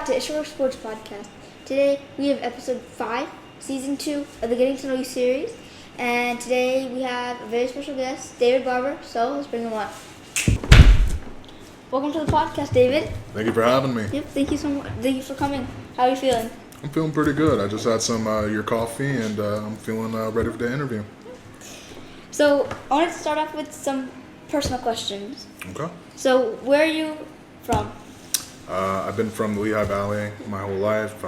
back to Ishore Sports Podcast. Today we have episode 5, season 2 of the Getting to Know You series. And today we have a very special guest, David Barber. So let's bring him on. Welcome to the podcast, David. Thank you for having me. Yep, thank you so much. Thank you for coming. How are you feeling? I'm feeling pretty good. I just had some your coffee and I'm feeling ready for the interview. So I wanted to start off with some personal questions. Okay. So where are you from? I've been from the Lehigh Valley my whole life.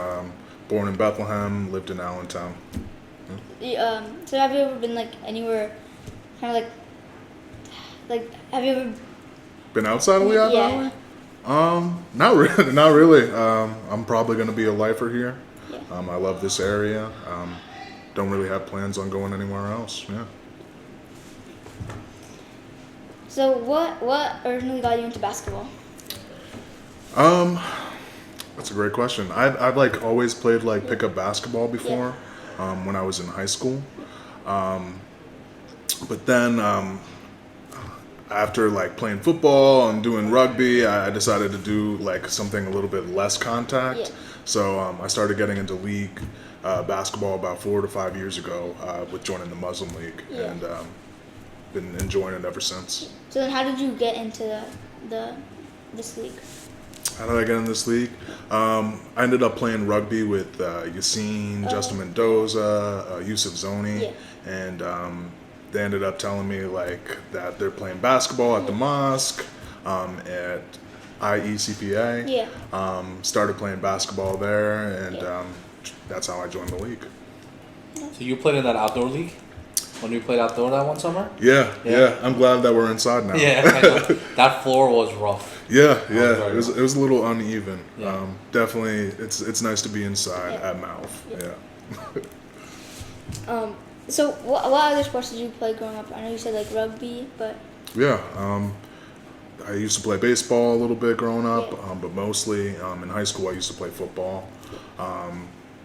Born in Bethlehem, lived in Allentown. So have you ever been anywhere, kind of like have you ever Been outside of Lehigh Yeah. Valley? Not really. Not really. I'm probably going to be a lifer here. Yeah. I love this area. Don't really have plans on going anywhere else. Yeah. So what originally got you into basketball? That's a great question. I've always played pickup basketball before, when I was in high school. But then after playing football and doing rugby, I decided to do something a little bit less contact. Yeah. So I started getting into league basketball about 4 to 5 years ago with joining the Muslim League, and been enjoying it ever since. So then how did you get into this league? How did I get in this league? I ended up playing rugby with Yassine, Justin Mendoza, Yusuf Zoni, and they ended up telling me that they're playing basketball at the mosque, at IECPA. Yeah. Started playing basketball there, and that's how I joined the league. So you played in that outdoor league? When we played outdoor that one summer? Yeah. I'm glad that we're inside now. Yeah, I know. That floor was rough. Yeah. It was a little uneven. Yeah. Definitely, it's nice to be inside at Mouth. Yeah. So what other sports did you play growing up? I know you said rugby, but Yeah. I used to play baseball a little bit growing up, but mostly in high school I used to play football.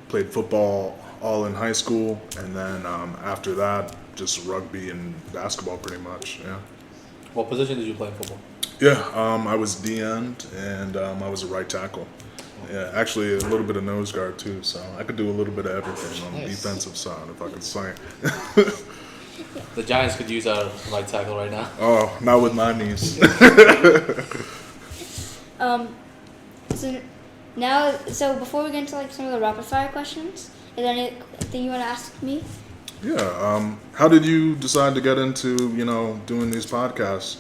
Played football all in high school, and then after that, just rugby and basketball pretty much. Yeah. What position did you play in football? Yeah. I was D-end, and I was a right tackle. Yeah, actually a little bit of nose guard too, so I could do a little bit of everything on the defensive side if I could swing. The Giants could use our right tackle right now. Oh, not with my knees. So before we get into some of the rapid fire questions, is there anything you want to ask me? Yeah. How did you decide to get into doing these podcasts?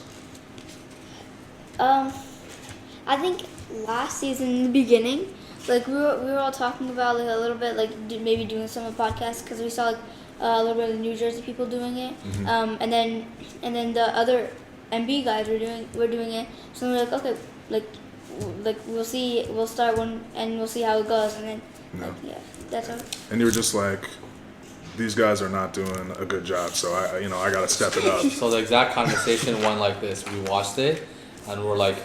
I think last season in the beginning, we were all talking about a little bit maybe doing some of the podcasts because we saw a little bit of the New Jersey people doing it, and then the other MB guys were doing it. So we're okay, we'll start one and we'll see how it goes, and then that's all. And you were just these guys are not doing a good job, so I gotta step it up. So the exact conversation went like this. We watched it, and we're like,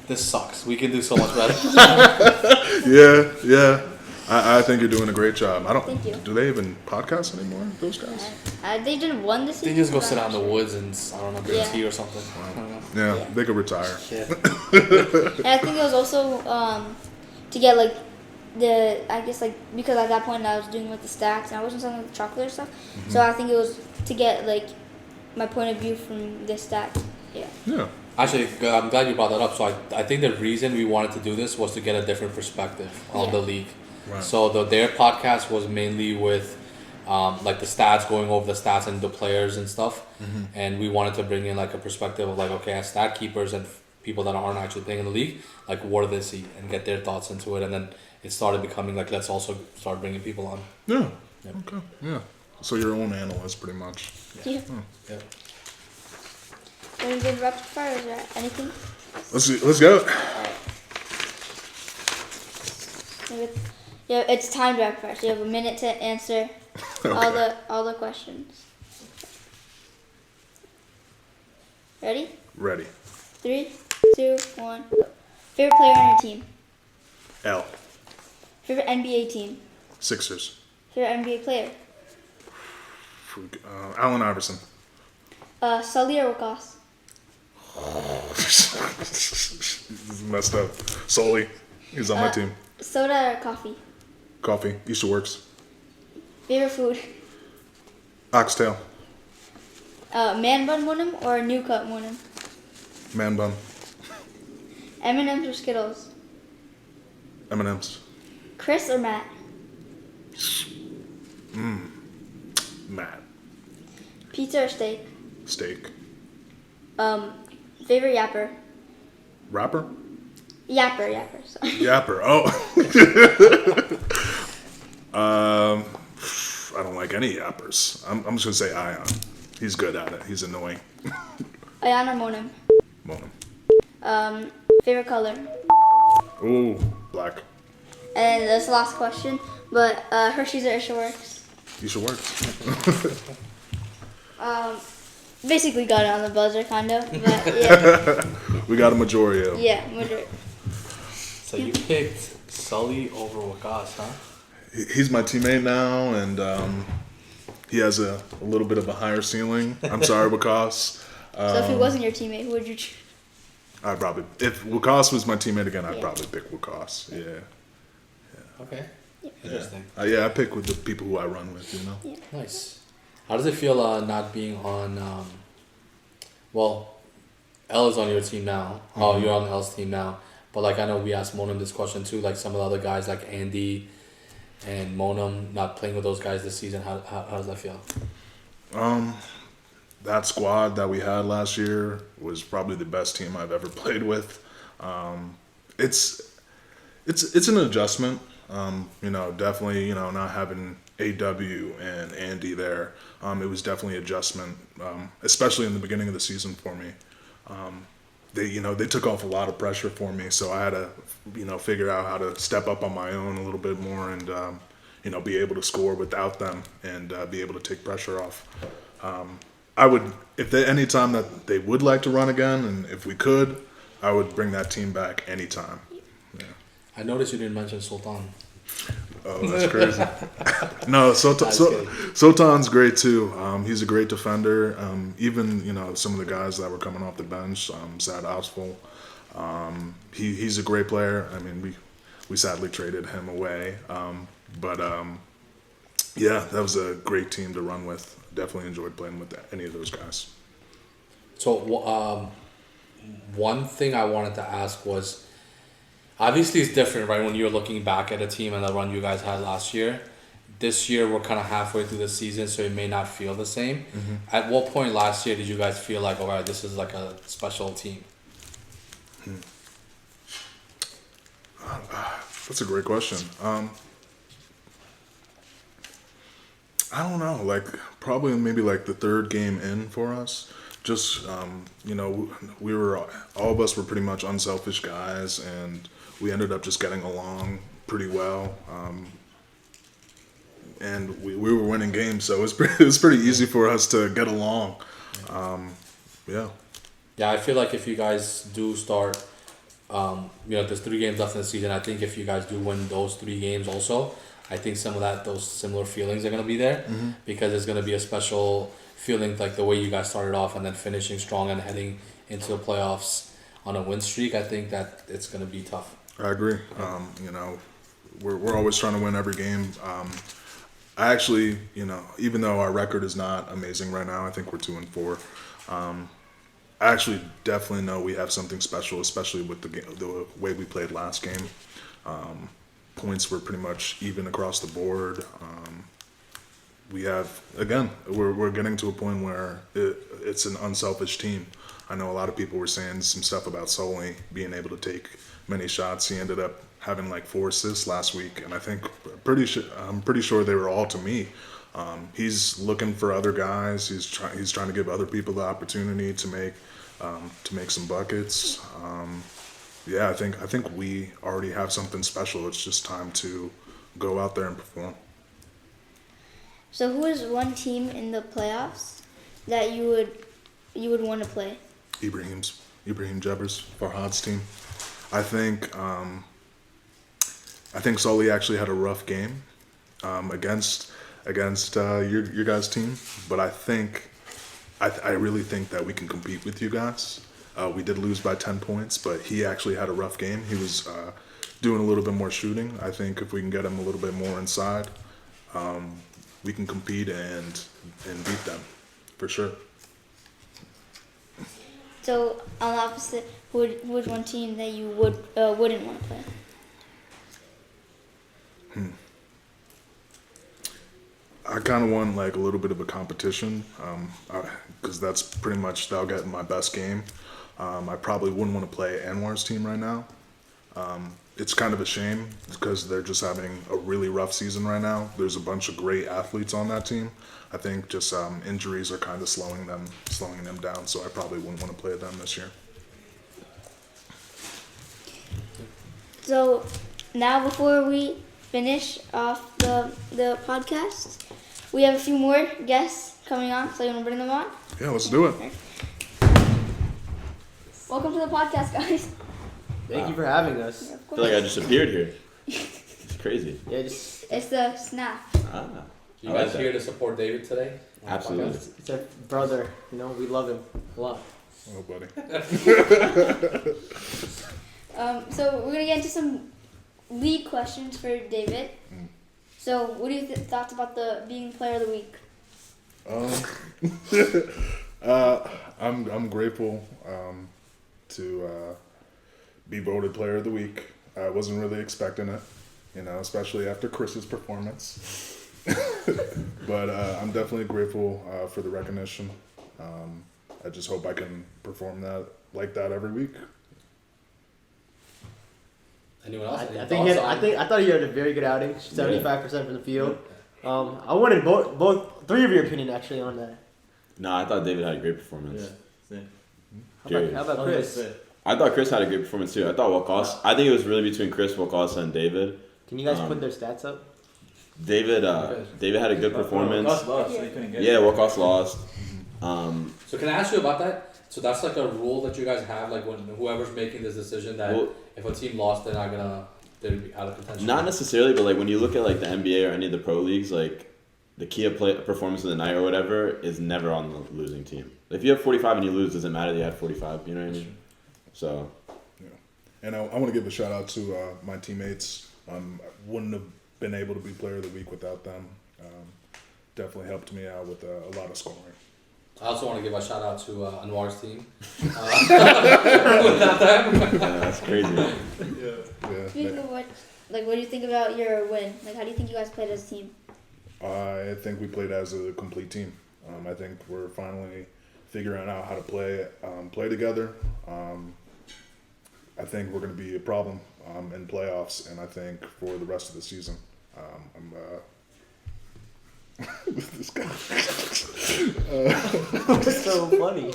this sucks. We can do so much better. Yeah. I think you're doing a great job. Thank you. Do they even podcast anymore, those guys? They did one this season. They just go sit out in the woods and, I don't know, get tea or something. I don't know. Yeah, they could retire. Yeah. And I think it was also to get because at that point I was doing the stacks and I wasn't selling the chocolate or stuff. So I think it was to get my point of view from the stacks. Yeah. Actually, I'm glad you brought that up. So I think the reason we wanted to do this was to get a different perspective on the league. Right. So their podcast was mainly with the stats, going over the stats and the players and stuff. And we wanted to bring in a perspective of okay, as stat keepers and people that aren't actually playing in the league, what do they see and get their thoughts into it. And then it started becoming let's also start bringing people on. Yeah. Yep. Okay. Yeah. So your own analyst, pretty much. Yeah. Yep. Any good rapid fire? Is there anything? Let's go. Yeah, it's timed rapid fire, so you have a minute to answer all the questions. Ready? Ready. 3, 2, 1, go. Favorite player on your team? L. Favorite NBA team? Sixers. Favorite NBA player? Allen Iverson. Sully or Wakas? This is messed up. Sully. He's on my team. Soda or coffee? Coffee. Easter works. Favorite food? Oxtail. Man bun munim or new cut munim? Man bun. M&M's or Skittles? M&M's. Chris or Matt? Matt. Pizza or steak? Steak. Favorite yapper? Rapper? Yapper. Sorry. Yapper. Oh. I don't like any yappers. I'm just gonna say Ion. He's good at it. He's annoying. Ayan or Monim? Monim. Favorite color? Ooh, black. And that's the last question. But Hershey's or Isha Works? Isha works. Basically got it on the buzzer, kind of. But yeah. We got a majority of. Yeah, majority. So you picked Sully over Wakas, huh? He's my teammate now, and he has a little bit of a higher ceiling. I'm sorry, Wakas. So if he wasn't your teammate, who would you choose? I'd probably, if Wakas was my teammate again, I'd probably pick Wakas. Yeah. Okay. Interesting. Yeah, I pick with the people who I run with, you know? Yeah. Nice. How does it feel not being on, well, L is on your team now. Oh, you're on L's team now. But, like, I know we asked Monam this question, too. Like, some of the other guys, like Andy and Monam, not playing with those guys this season. How does that feel? That squad that we had last year was probably the best team I've ever played with. It's an adjustment. Definitely, not having AW and Andy there. It was definitely adjustment, especially in the beginning of the season for me. They took off a lot of pressure for me, so I had to, figure out how to step up on my own a little bit more and, be able to score without them and be able to take pressure off. I would, any time that they would like to run again, and if we could, I would bring that team back anytime. Yeah. I noticed you didn't mention Sultan. Oh, that's crazy. No, Sultan's great too. He's a great defender. Even some of the guys that were coming off the bench, Sad Osful, he's a great player. I mean, we sadly traded him away, but yeah, that was a great team to run with. Definitely enjoyed playing with any of those guys. So, one thing I wanted to ask was, obviously it's different, right? When you're looking back at a team and the run you guys had last year. This year we're kind of halfway through the season, so it may not feel the same. Mm-hmm. At what point last year did you guys feel like, all right, this is like a special team? That's a great question. I don't know, probably maybe the third game in for us. Just, we were, all of us were pretty much unselfish guys, and we ended up just getting along pretty well. And we were winning games, so it was pretty easy for us to get along. Yeah. Yeah, I feel like if you guys do start, there's 3 games left in the season. I think if you guys do win those 3 games also, I think some of those similar feelings are going to be there, mm-hmm. because it's going to be a special feeling, like the way you guys started off and then finishing strong and heading into the playoffs on a win streak. I think that it's going to be tough. I agree. We're always trying to win every game. I actually, even though our record is not amazing right now, I think we're 2-4. I actually definitely know we have something special, especially with the way we played last game. Points were pretty much even across the board. We have, again, we're getting to a point where it's an unselfish team. I know a lot of people were saying some stuff about Sully being able to take many shots. He ended up having 4 assists last week, and I'm pretty sure they were all to me. He's looking for other guys. He's trying to give other people the opportunity to make some buckets. Yeah, I think we already have something special. It's just time to go out there and perform. So who is one team in the playoffs that you would want to play? Ibrahim Jebbers, Farhad's team. I think Sully actually had a rough game against your guys' team, but I really think that we can compete with you guys. We did lose by 10 points, but he actually had a rough game. He was doing a little bit more shooting. I think if we can get him a little bit more inside, we can compete and beat them for sure. So on the opposite, who's one team that you wouldn't want to play? I kind of want like a little bit of a competition, because that's pretty much that'll get my best game. I probably wouldn't want to play Anwar's team right now. It's kind of a shame because they're just having a really rough season right now. There's a bunch of great athletes on that team. I think just injuries are kind of slowing them down. So I probably wouldn't want to play them this year. So now before we finish off the podcast, we have a few more guests coming on. So you want to bring them on? Yeah, let's do it. Welcome to the podcast, guys. Thank you for having us. Yeah, of I feel like I course. just appeared here. It's crazy. Yeah, just It's the snap. Ah, You I like guys that. here to support David today? Absolutely. it's our brother. You know, we love him a lot. Oh, buddy. So we're gonna get into some league questions for David. So what do you thoughts about the being player of the week? I'm grateful to be voted player of the week. I wasn't really expecting it, especially after Chris's performance. But I'm definitely grateful for the recognition. I just hope I can perform like that every week. Anyone else? Any I thoughts on- thought you had a very good outing. 75% from the field. I wanted three of your opinion actually on that. No, I thought David had a great performance. How about Chris? I thought Chris had a great performance too. I thought I think it was really between Chris, Wakas, and David. Can you guys put their stats up? David had a good performance. Lost, so he couldn't get Yeah, it. Wakas lost. So can I ask you about that? So that's like a rule that you guys have, like when whoever's making this decision that Well- if a team lost, they'd be out of contention. Not necessarily, but like when you look at like the NBA or any of the pro leagues, like the key of performance of the night or whatever is never on the losing team. If you have 45 and you lose, doesn't matter that you had 45. You know what I mean? So. Yeah. And I want to give a shout out to my teammates. I wouldn't have been able to be player of the week without them. Definitely helped me out with a lot of scoring. I also want to give a shout out to Anwar's team. Without them. Yeah, that's crazy. Yeah. Speaking of what do you think about your win? Like, how do you think you guys played as a team? I think we played as a complete team. I think we're finally figuring out how to play together. I think we're going to be a problem in playoffs, and I think for the rest of the season. This guy. It's so funny.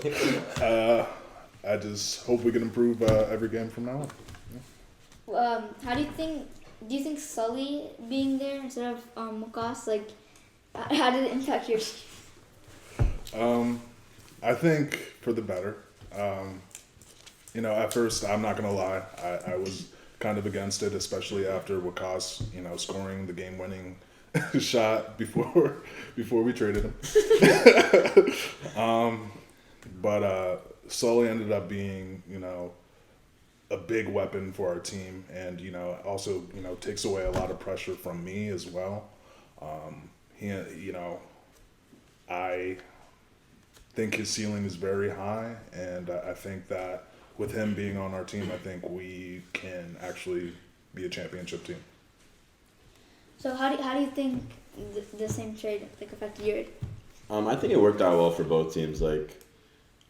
I just hope we can improve every game from now on. How do you think Sully being there instead of Wakas, like, how did it impact your team? I think for the better. At first, I'm not gonna lie, I was kind of against it, especially after Wakas, scoring the game-winning shot before we traded him. But Sully ended up being, a big weapon for our team, and also takes away a lot of pressure from me as well. I think his ceiling is very high, and I think that with him being on our team, I think we can actually be a championship team. So how do you think the same trade affected your? I think it worked out well for both teams. Like,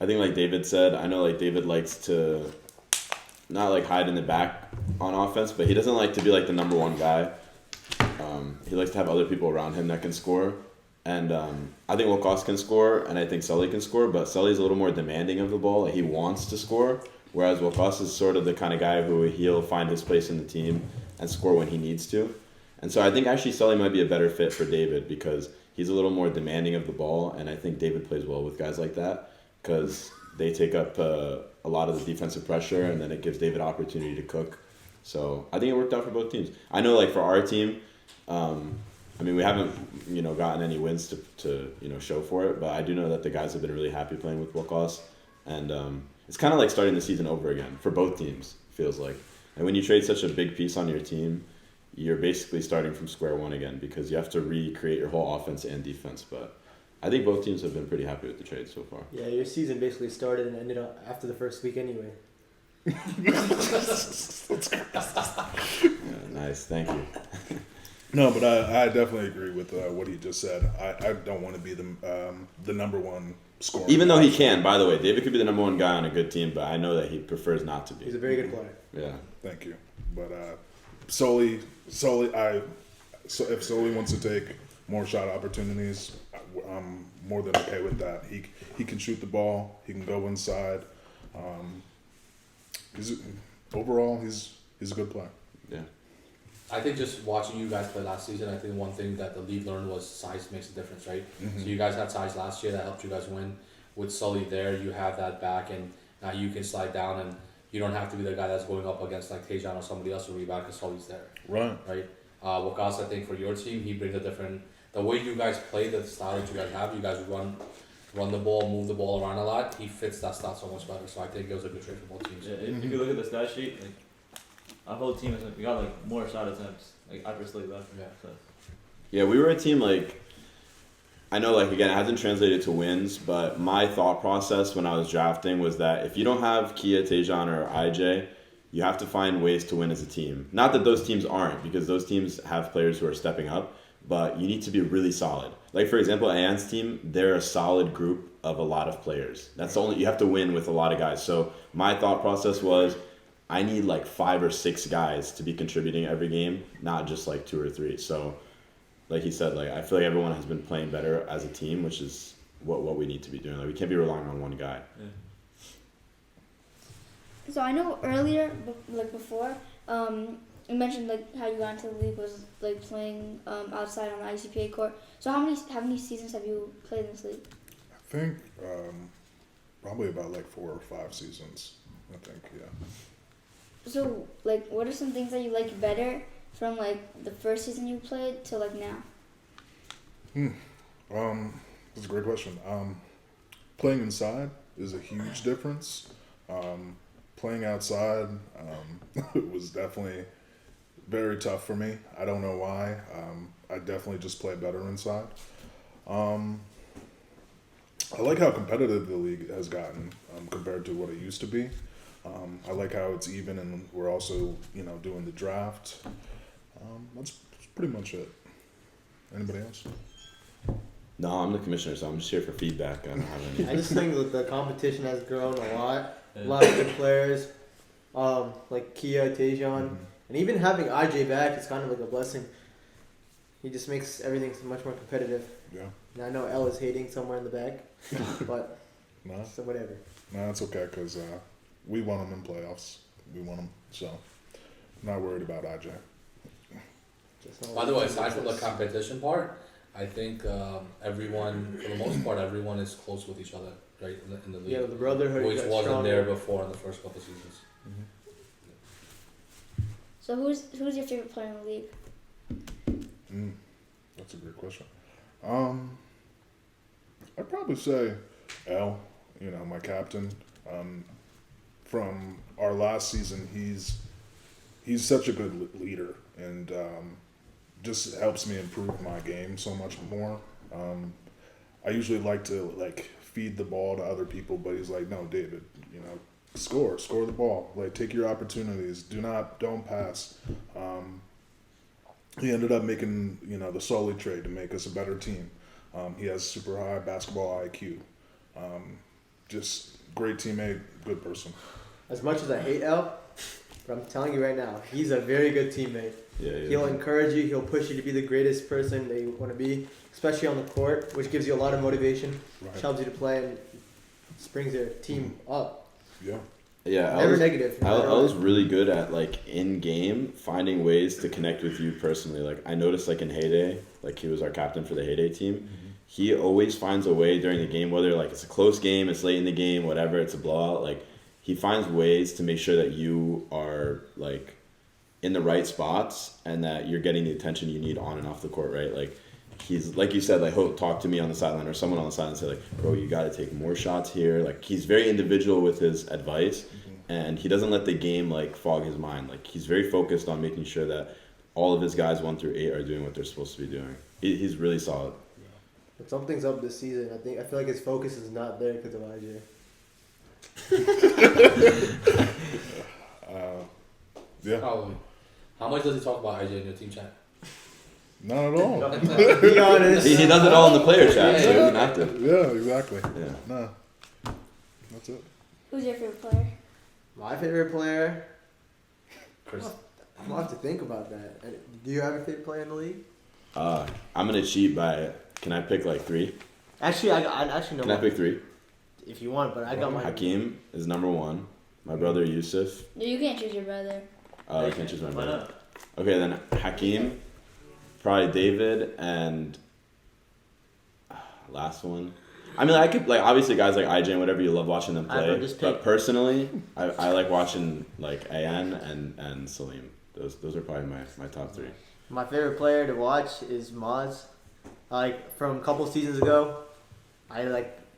I think like David said, I know like David likes to not like hide in the back on offense, but he doesn't like to be like the number one guy. He likes to have other people around him that can score. And I think Wakas can score, and I think Sully can score, but Sully's a little more demanding of the ball. Like, he wants to score, whereas Wakas is sort of the kind of guy who he'll find his place in the team and score when he needs to. And so I think actually Sully might be a better fit for David because he's a little more demanding of the ball, and I think David plays well with guys like that because they take up a lot of the defensive pressure, and then it gives David opportunity to cook. So I think it worked out for both teams. I know, like, for our team, we haven't, gotten any wins to show for it, but I do know that the guys have been really happy playing with Wakas, and it's kind of like starting the season over again for both teams, feels like. And when you trade such a big piece on your team, you're basically starting from square one again because you have to recreate your whole offense and defense. But I think both teams have been pretty happy with the trade so far. Yeah, your season basically started and ended up after the first week anyway. Yeah, nice, thank you. No, but I definitely agree with what he just said. I don't want to be the number one scorer. Even though he can, by the way, David could be the number one guy on a good team, but I know that he prefers not to be. He's a very good player. Yeah. Thank you. But Sully, if Sully wants to take more shot opportunities, I'm more than okay with that. He can shoot the ball. He can go inside. Overall, he's a good player. Yeah. I think just watching you guys play last season, I think one thing that the league learned was size makes a difference, right? Mm-hmm. So you guys had size last year that helped you guys win. With Sully there, you have that back, and now you can slide down, and you don't have to be the guy that's going up against like Tejan or somebody else to rebound because Sully's there, Right. right? Wakas, I think for your team, he brings a different. The way you guys play, the style that you guys have, you guys run the ball, move the ball around a lot. He fits that style so much better. So I think it was a good trade for both teams. Yeah, if you look at the stat sheet, like our whole team is we got like more shot attempts, like after Slade left. Yeah. So. Yeah, we were a team like, I know like again it hasn't translated to wins, but my thought process when I was drafting was that if you don't have Kia, Tejan, or IJ, you have to find ways to win as a team. Not that those teams aren't, because those teams have players who are stepping up, but you need to be really solid. Like for example, Ayan's team, they're a solid group of a lot of players. That's the only, you have to win with a lot of guys. So my thought process was, I need like 5 or 6 guys to be contributing every game, not just like 2 or 3. So, like he said, like I feel like everyone has been playing better as a team, which is what we need to be doing. Like we can't be relying on one guy. Yeah. So I know earlier, before, you mentioned like how you got into the league was like playing outside on the ICPA court. So how many seasons have you played in this league? I think probably about like 4 or 5 seasons. I think, yeah. So like, what are some things that you like better from like the first season you played to like now? That's a great question. Playing inside is a huge difference. Playing outside was definitely very tough for me. I don't know why. I definitely just play better inside. I like how competitive the league has gotten compared to what it used to be. I like how it's even, and we're also, doing the draft. That's pretty much it. Anybody else? No, I'm the commissioner, so I'm just here for feedback. I don't have any. I just think that the competition has grown a lot. A lot of good players, like Kia, Tejan, and even having IJ back is kind of like a blessing. He just makes everything so much more competitive. Yeah. And I know Elle is hating somewhere in the back, but No, so whatever. no, it's okay because we won them in playoffs. We won them, so not worried about IJ. Just not By like the way, this. aside from the competition part, I think everyone, for the most part, everyone is close with each other, right, in the league. Yeah, the brotherhood Which got wasn't stronger. there before in the first couple seasons. So who's your favorite player in the league? That's a great question. I'd probably say L, my captain. From our last season, he's such a good leader and just helps me improve my game so much more. I usually like to feed the ball to other people, but he's like, no, David, score the ball, take your opportunities, don't pass. He ended up making the Sully trade to make us a better team. He has super high basketball IQ. Just great teammate, good person. As much as I hate Elle, but I'm telling you right now, he's a very good teammate. Yeah. He'll encourage you. He'll push you to be the greatest person that you want to be, especially on the court, which gives you a lot of motivation, Right. which helps you to play and brings your team up. Yeah. Yeah, Never negative. I was really good at in game finding ways to connect with you personally. I noticed in Heyday, he was our captain for the Heyday team. He always finds a way during the game, whether it's a close game, it's late in the game, whatever, it's a blowout. He finds ways to make sure that you are in the right spots and that you're getting the attention you need on and off the court, right? He's like you said, he'll talk to me on the sideline or someone on the sideline and say bro, you got to take more shots here. He's very individual with his advice, and he doesn't let the game like fog his mind. Like he's very focused on making sure that all of his guys 1 through 8 are doing what they're supposed to be doing. He's really solid. But something's up this season. I feel like his focus is not there because of IJ. Yeah, Probably. How much does he talk about IJ in your team chat? not at all. Be honest. He does it all in the player chat, so he doesn't have to. Yeah, exactly. Yeah. No, that's it. Who's your favorite player? My favorite player. Chris. I'm gonna have to think about that. Do you have a favorite player in the league? I'm gonna cheat by. Can I pick like 3? Actually, I actually know. Can I pick 3? If you want, but I got my. Hakeem is number 1. My brother Yusuf. No, you can't choose your brother. I can't choose my Why brother. not? Okay, then Hakeem, probably David, and last one. I mean, I could like obviously guys like IJ and whatever, you love watching them play. just But pick. personally, I like watching like AN and Salim. Those are probably my top 3. My favorite player to watch is Maz. Like from a couple seasons ago,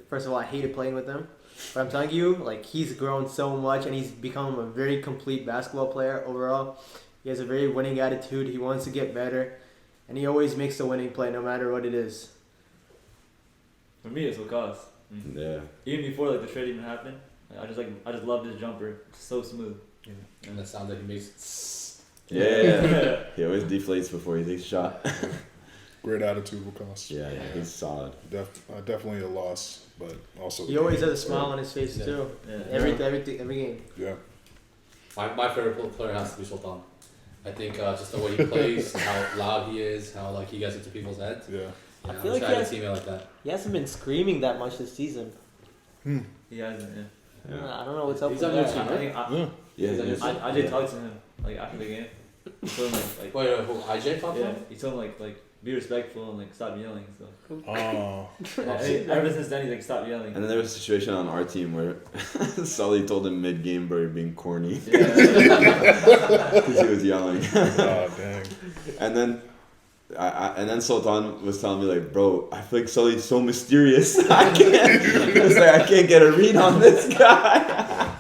first of all I hated playing with him, but I'm telling you, like he's grown so much and he's become a very complete basketball player overall. He has a very winning attitude. He wants to get better, and he always makes the winning play no matter what it is. For me, it's Lacoste. Yeah. Even before like the trade even happened, I just loved his jumper. It's so smooth. And that sound that he makes. Yeah. He always deflates before he takes a shot. Great attitude will cost. Yeah, he's solid. Definitely a loss, but also. He always has a smile on his face Yeah. too. Yeah. Every game. Yeah. My favorite player has to be Sultan. I think just the way he plays, how loud he is, how like he gets into people's heads. Yeah. Yeah, I feel wish like I had he a teammate like that. He hasn't been screaming that much this season. He hasn't. Yeah. Yeah. I don't know what's up He's with on your that. team, I think Yeah. He's on your yeah. team. I did talk to him like after the game. He told him like Wait, who? IJ talked to yeah. him? He told him like be respectful and like stop yelling. So Oh. ever since then he's like stop yelling. And then there was a situation on our team where Sully told him mid-game, bro, you're being corny. Yeah. Because he was yelling. Oh, dang. And then Sultan was telling me like, bro, I feel like Sully's so mysterious. I can't get a read on this guy.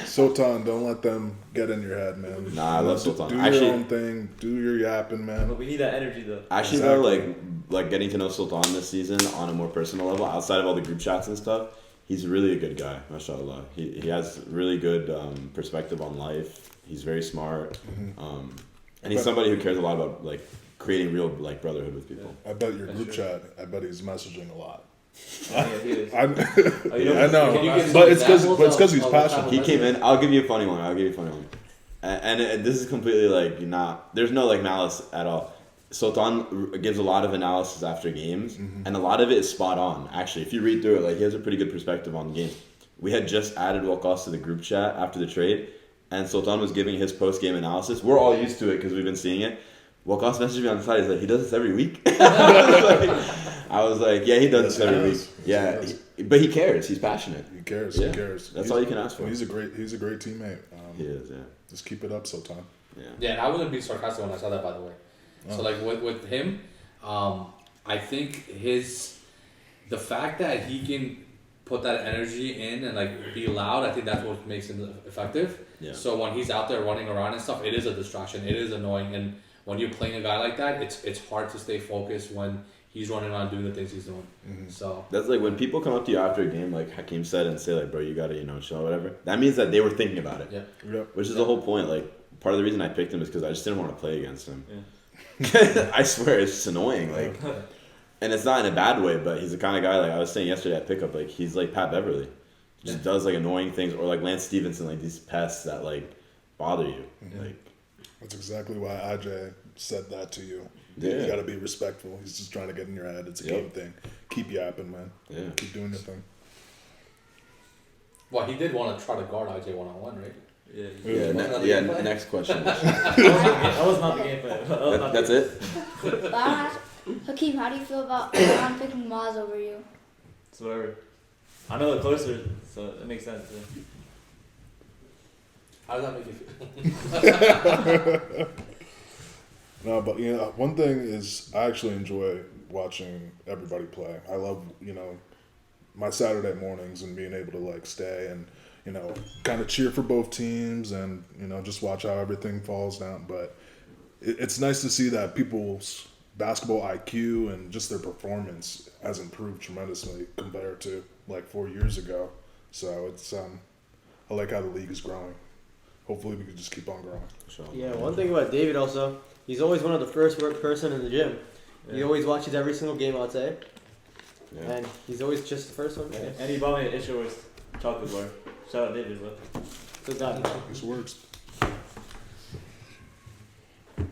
Sultan, don't let them get in your head, man. Nah, I love Sultan. Do Actually- your own thing. Do your yapping, man. But we need that energy though. Actually, Exactly. though, like getting to know Sultan this season on a more personal level, outside of all the group chats and stuff, he's really a good guy, mashallah. He has really good perspective on life. He's very smart, and he's somebody who cares a lot about like creating real like brotherhood with people. I bet your That's group true. chat, I bet he's messaging a lot. Yeah, he is. I you don't- I know. Can you give But some it's 'cause- examples but it's 'cause he's of what type passionate. of He came message? in. I'll give you a funny one. And this is completely like not. There's no like malice at all. Sultan gives a lot of analysis after games, and a lot of it is spot on. Actually, if you read through it, like he has a pretty good perspective on the game. We had just added Walkos to the group chat after the trade, and Sultan was giving his post game analysis. We're all used to it because we've been seeing it. Walkos messaged me on the side. He's like, he does this every week. I was like, yeah, he does Yes, this every he week. does. Yes, Yeah, he does. but he cares. He's passionate. He cares. Yeah. He cares. That's all you can ask for. And he's a great teammate. He is. Yeah. Just keep it up, Sultan. Yeah. Yeah, and I wasn't being sarcastic when I said that, by the way. So like with him, I think the fact that he can put that energy in and like be loud, I think that's what makes him effective. Yeah. So when he's out there running around and stuff, it is a distraction. It is annoying, and when you're playing a guy like that, it's hard to stay focused when he's running around doing the things he's doing. So That's like when people come up to you after a game, like Hakeem said, and say like, "Bro, you gotta, chill, whatever." That means that they were thinking about it. yeah, Yep. Which is the whole point. Like, part of the reason I picked him is because I just didn't want to play against him. Yeah. I swear, it's just annoying. Like, and it's not in a bad way, but he's the kind of guy, like I was saying yesterday at pickup, like he's like Pat Beverly, just does like annoying things, or like Lance Stevenson, like these pests that like bother you. Like, That's exactly why IJ said that to you. Yeah. You gotta be respectful. He's just trying to get in your head. It's a Yep. game thing. Keep yapping, man. yeah. Keep doing your thing. well, he did want to try to guard IJ 1-on-1, right? Yeah. Yeah. Wasn't that the Yeah. game plan? Next question. That was not the game plan. That was not That's the it. Hakeem, how do you feel about Ron picking Maz over you? It's whatever. I know the closer, so it makes sense. Yeah. How does that make you feel? No, but one thing is I actually enjoy watching everybody play. I love, my Saturday mornings and being able to like stay and, kind of cheer for both teams and, just watch how everything falls down. But it's nice to see that people's basketball IQ and just their performance has improved tremendously compared to like 4 years ago. So it's I like how the league is growing. Hopefully we can just keep on growing. Sure. Yeah, one thing about David also, he's always one of the first work person in the gym. He always watches every single game, I'd say. Yeah. And he's always just the first one. And he bought me an Isherworth chocolate bar. Shout out David, but Good guy. This works. Is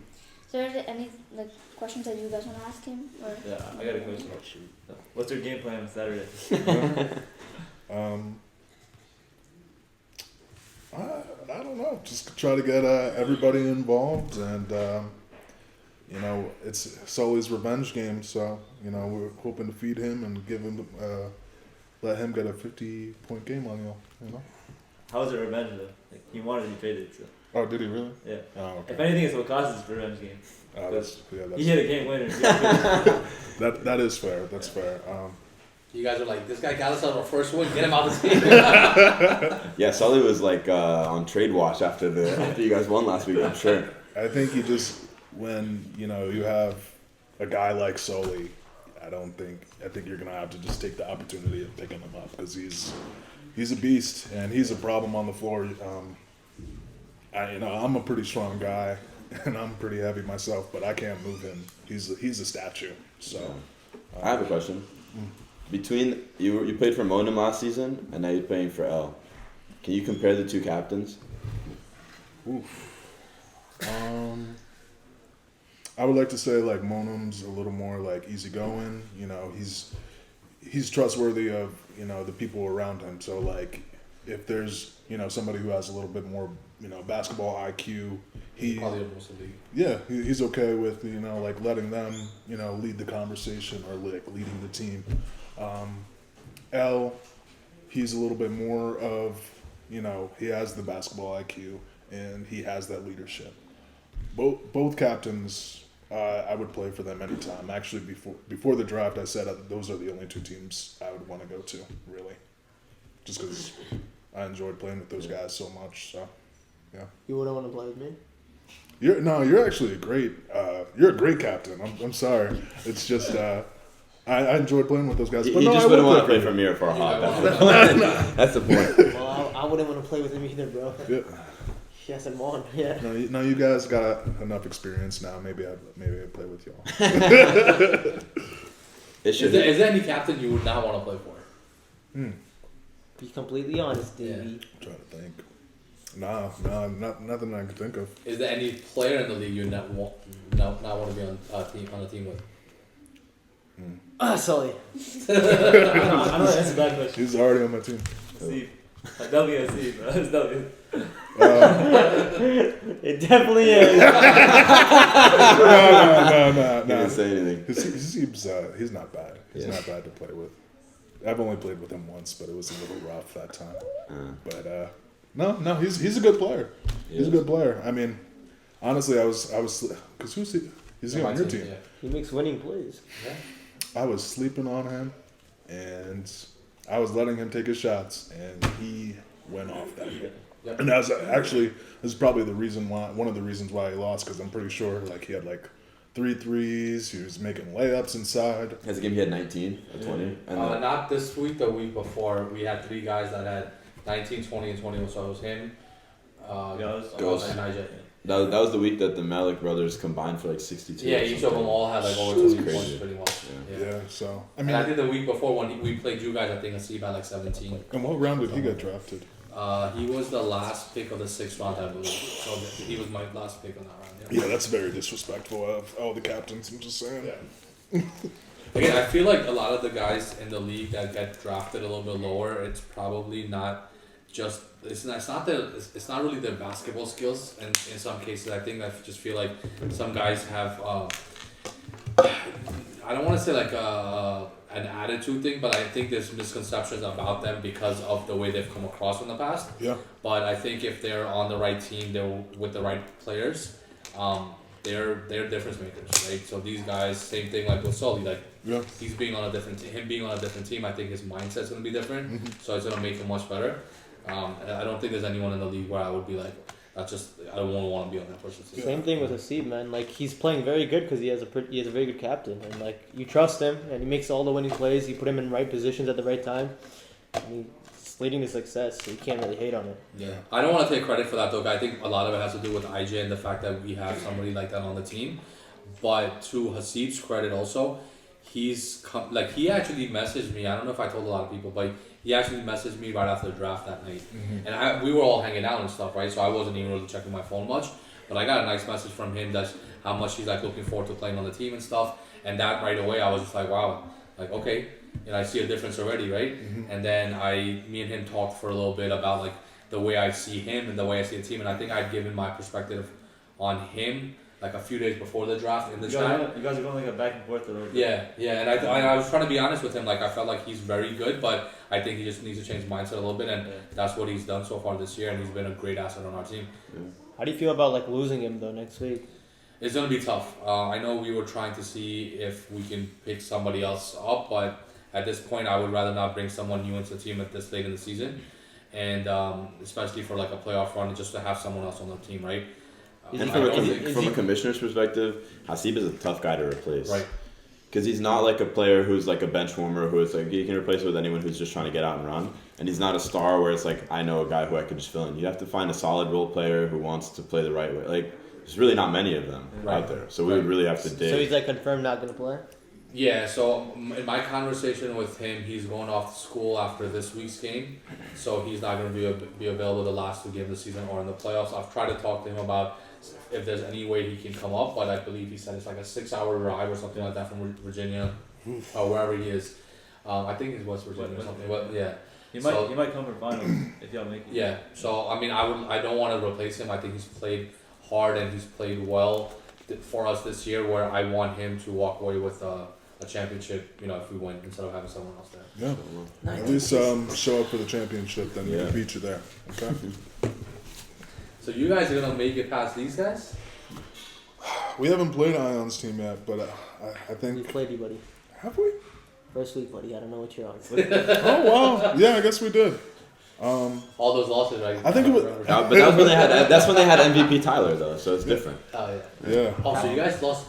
there any like questions that you guys want to ask him? Or yeah, I got a question. What's your game plan on Saturday? I don't know. Just try to get everybody involved, and it's always revenge game. So we're hoping to feed him and give him, let him get a 50-point game on you. How was it revenge though? Like he wanted to be traded. So. Oh, did he really? Yeah. Oh, okay. If anything, it's what causes his revenge game. That's He hit a game winner. that is fair. That's fair. You guys are like, this guy got us out of our first win. Get him out of the team. Yeah, Sully was like on trade watch after you guys won last week. I'm sure. I think you just when you have a guy like Sully, I think you're gonna have to just take the opportunity of picking him up because he's a beast and he's a problem on the floor. I'm a pretty strong guy and I'm pretty heavy myself, but I can't move him. He's a statue. So I have a question. Between you played for Monum last season and now you're playing for L. Can you compare the two captains? Oof. I would like to say like Monum's a little more like easygoing. He's trustworthy of the people around him. So like if there's somebody who has a little bit more basketball IQ, Probably almost a league. yeah, he's okay with like letting them lead the conversation or like leading the team. L, he's a little bit more of he has the basketball IQ and he has that leadership. Both captains, I would play for them anytime. Actually, before the draft, I said those are the only two teams I would want to go to, really, just because I enjoyed playing with those guys so much. So, yeah. You wouldn't want to play with me? You're actually you're a great captain. I'm sorry. It's just I enjoyed playing with those guys. He But no, just I wouldn't would want to play play for for you. me or for Hawk. That's the point. Well, I wouldn't want to play with him either, bro. Yeah. He hasn't won. Yeah. No, you guys got enough experience now. Maybe I'd play with y'all. Is there any captain you would not want to play for? Be completely honest, Davey. I'm trying to think. No, nothing I can think of. Is there any player in the league you not want to be on a team with? Sully. I know that's a bad question. He's already on my team. Steve. That'll be a Steve, bro. It's W. It definitely is. No. He didn't say anything. He's not bad. He's not bad to play with. I've only played with him once, but it was a little rough that time. But no, he's a good player. He's a good player. I mean, honestly, I was because who's he? Is he on your team? Yeah. He makes winning plays. Yeah. I was sleeping on him, and I was letting him take his shots, and he went off that game. Yep. And this is probably one of the reasons why he lost, because I'm pretty sure like he had like 3 threes, he was making layups inside. Has a game he had 19 or 20? And then, Not this week, the week before. We had 3 guys that had 19, 20, and 21, so it was him. Ghost. And IJ. that was the week that the Malik brothers combined for like 62. Yeah, or each of something. them all had like over It was 20 points crazy. pretty much. Yeah, so I And I mean, think the week before when we played you guys, I think Steve had like 17. and what round did he get drafted? He was the last pick of the 6th round, I believe. So he was my last pick on that round. Yeah, that's very disrespectful of all the captains. I'm just saying. Again, I feel like a lot of the guys in the league that get drafted a little bit lower, it's probably not just it's not really their basketball skills, and in some cases I just feel like some guys have I don't want to say like an attitude thing, but I think there's misconceptions about them because of the way they've come across in the past. Yeah. But I think if they're on the right team, they're with the right players, they're difference makers, right? So these guys, same thing like with Sully, like Yeah. him being on a different team, I think his mindset's gonna be different, so it's gonna make him much better. And I don't think there's anyone in the league where I would be like, that's just I don't want to be on that person's team. Same thing with Hasib, man. Like he's playing very good because he has a very good captain, and like you trust him, and he makes all the winning plays. You put him in right positions at the right time, and he's leading to success. So you can't really hate on it. Yeah, I don't want to take credit for that though. I think a lot of it has to do with IJ and the fact that we have somebody like that on the team. But to Hasib's credit also, he actually messaged me. I don't know if I told a lot of people, but he actually messaged me right after the draft that night, and we were all hanging out and stuff, right? So I wasn't even really checking my phone much, but I got a nice message from him that's how much he's like looking forward to playing on the team and stuff. And that right away, I was just like, wow, like okay, I see a difference already, right? And then me and him talked for a little bit about like the way I see him and the way I see the team, and I think I'd given my perspective on him like a few days before the draft in the chat. You guys are going like a back and forth a little bit. Yeah, and I was trying to be honest with him. Like I felt like he's very good, but I think he just needs to change his mindset a little bit, and that's what he's done so far this year, and he's been a great asset on our team. How do you feel about like losing him though next week? It's gonna be tough. I know we were trying to see if we can pick somebody else up, but at this point, I would rather not bring someone new into the team at this late in the season, and especially for like a playoff run, just to have someone else on the team, right? And from a commissioner's perspective, Hasib is a tough guy to replace. Right. Because he's not like a player who's like a bench warmer who is like, you can replace with anyone who's just trying to get out and run. And he's not a star where it's like, I know a guy who I could just fill in. You have to find a solid role player who wants to play the right way. Like, there's really not many of them out there. So we would really have to dig. So he's like confirmed not going to play? Yeah, so in my conversation with him, he's going off to school after this week's game. So he's not going to be available the last 2 games of the season or in the playoffs. I've tried to talk to him about if there's any way he can come up, but I believe he said it's like a 6-hour drive or something like that from Virginia or wherever he is. I think it's West Virginia or something, but yeah. He might come for finals if y'all make it. Yeah, so I mean, I don't want to replace him. I think he's played hard and he's played well for us this year, where I want him to walk away with a championship, if we win, instead of having someone else there. Yeah. At least show up for the championship, then we can beat you there. Okay. So you guys are gonna make it past these guys? We haven't played Ion's team yet, but I We think played you, buddy. have we? First week, buddy. I don't know what you're on. Oh wow, yeah, I guess we did. All those losses, right? I think it was. But that's when they had MVP Tyler though, so it's different. Oh yeah. Yeah. Oh, so you guys lost.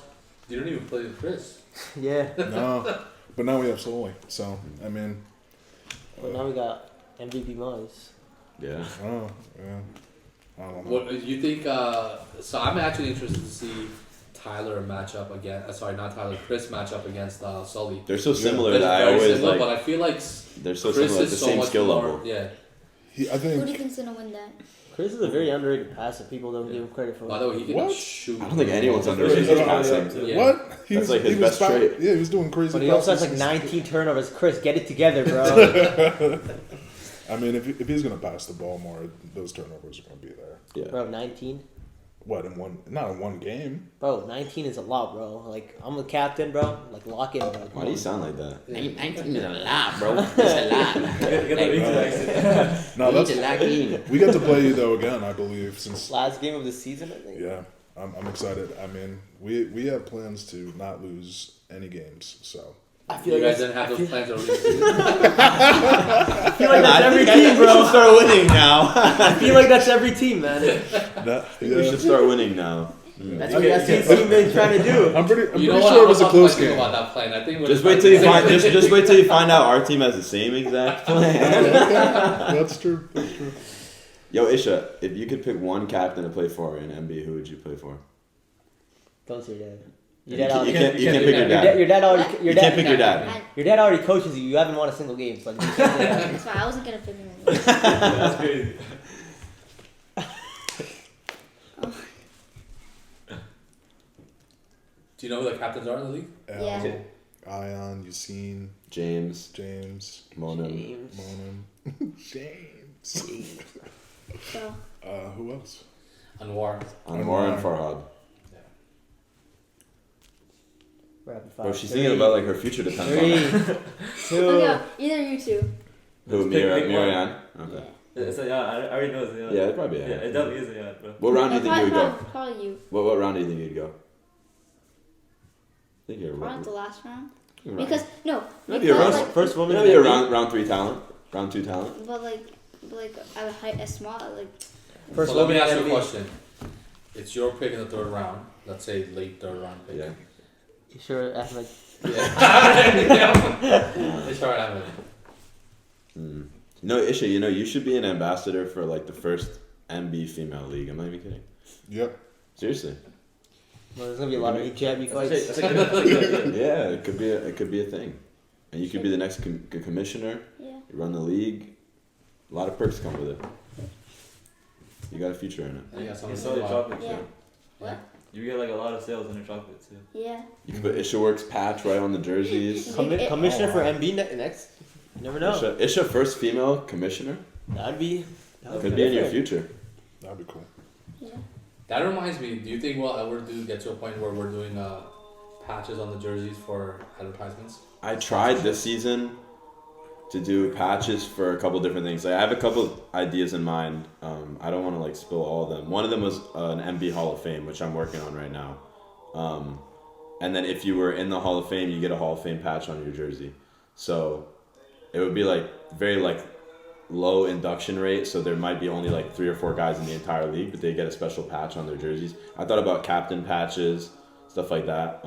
You didn't even play with Chris. Yeah. No, but now we have Soli. So I mean. But now we got MVP Muzz. Yeah. Oh yeah. I don't know. What you think? So I'm actually interested to see Tyler match up again. Sorry, not Tyler. Chris match up against Sully. They're so similar They're that I very always similar, like. but I feel like They're so Chris similar, like is the so same much skill more, level. Yeah. I Who do think. you think's gonna win that? Chris is a very underrated passer. People don't give him credit for. By the way, he can What? shoot. I don't think anyone's underrated his passing. Yeah. What? That's like his he was best trait. Yeah, he was doing crazy. But he also has passes. like 19 turnovers. Chris, get it together, bro. I mean, if he's gonna pass the ball more, those turnovers are gonna be there. Yeah. Bro, 19? What in one? Not in one game. Bro, 19 is a lot, bro. Like, I'm the captain, bro. Like, lock in, bro. Come Why do you on. sound like that? 19 is a lot, bro. It's a lot. Get the rings accent. No, Need to lock in. we get to play you though again. I believe since. Last game of the season, I think. Yeah, I'm excited. I mean, we have plans to not lose any games. So. I feel You like guys didn't have those plans already. I feel like that's every team, We should bro. start winning now. I feel like that's every team, man. We should start winning now. That's what that team been trying to do. I'm pretty You know sure what? it I'm was a not close talking game. about that plan. I think Just wait till you find. Just wait till you find out our team has the same exact plan. That's true. That's true. Yo, Isha, if you could pick one captain to play for in NBA, who would you play for? Don't say your dad. Your You dad can't, already. you can't pick your Your dad. dad already. What? Your You can't dad. pick your dad. I, Your dad already coaches you. You haven't won a single game, so you can't say that. that's why I wasn't gonna pick him. That's crazy. Do you know who the captains are in the league? Yeah. Ion, Yassine, James, James, Monem. James. Monem, James. So Who else? Anwar. Anwar and Farhad. Rapid Bro, fire. she's thinking about like her future depends on that. 3, 2. okay, either you two. Who, Just pick one. Miriam? Okay. It's a yacht. I already know it's a yacht. Yeah, it'd probably be a Yeah, yacht. it definitely is a yacht, bro. What round do you think you would go? Probably you. What round do you think you'd go? I think you're Probably the last round. right. Because no. Maybe because, around like, First woman. Maybe a round 3 talent, round 2 talent. but like a height as small like. First So let me woman ask you a MVP. question. It's your pick in the third round. Let's say late third round pick. Yeah. You sure Ahmed? Yeah. It's alright, Ahmed. No, Isha, you should be an ambassador for like the first MB female league. I'm not even kidding. Yep. Seriously. Well, there's gonna be a lot of hijabi That's fights. a good. Yeah, it could be a thing, and you could be the next commissioner. Yeah. You run the league. A lot of perks come with it. You got a future in it. I got You something can to sell say your about. chocolate Yeah. too. What? You get like a lot of sales in your chocolate too. Yeah. You can put Isha Works patch right on the jerseys. Commissioner Oh, for wow. MB next. You never know. Isha first female commissioner That'd be. could be in your future. That'd be cool. Yeah. That reminds me, do you think we'll ever get to a point where we're doing patches on the jerseys for advertisements? I tried this season to do patches for a couple different things. Like I have a couple of ideas in mind. I don't want to like spill all of them. One of them was an MB Hall of Fame, which I'm working on right now. And then if you were in the Hall of Fame, you get a Hall of Fame patch on your jersey. So it would be like very like low induction rate. So there might be only like 3 or 4 guys in the entire league, but they get a special patch on their jerseys. I thought about captain patches, stuff like that.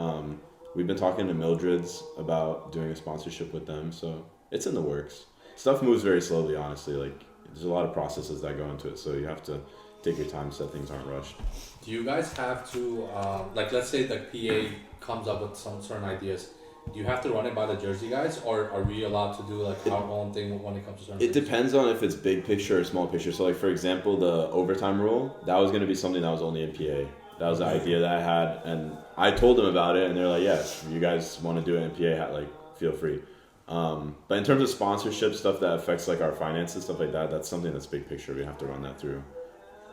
We've been talking to Mildred's about doing a sponsorship with them, so it's in the works. Stuff moves very slowly, honestly. Like there's a lot of processes that go into it, so you have to take your time so that things aren't rushed. Do you guys have to, like, let's say the PA comes up with some certain ideas. Do you have to run it by the jersey guys, or are we allowed to do like our own thing when it comes to certain It things? depends on if it's big picture or small picture. So, like for example, the overtime rule, that was going to be something that was only in PA. That was the idea that I had, and I told them about it, and they're like, "Yes, if you guys want to do it in PA, like feel free." But in terms of sponsorship stuff that affects like our finances, stuff like that, that's something that's big picture. We have to run that through.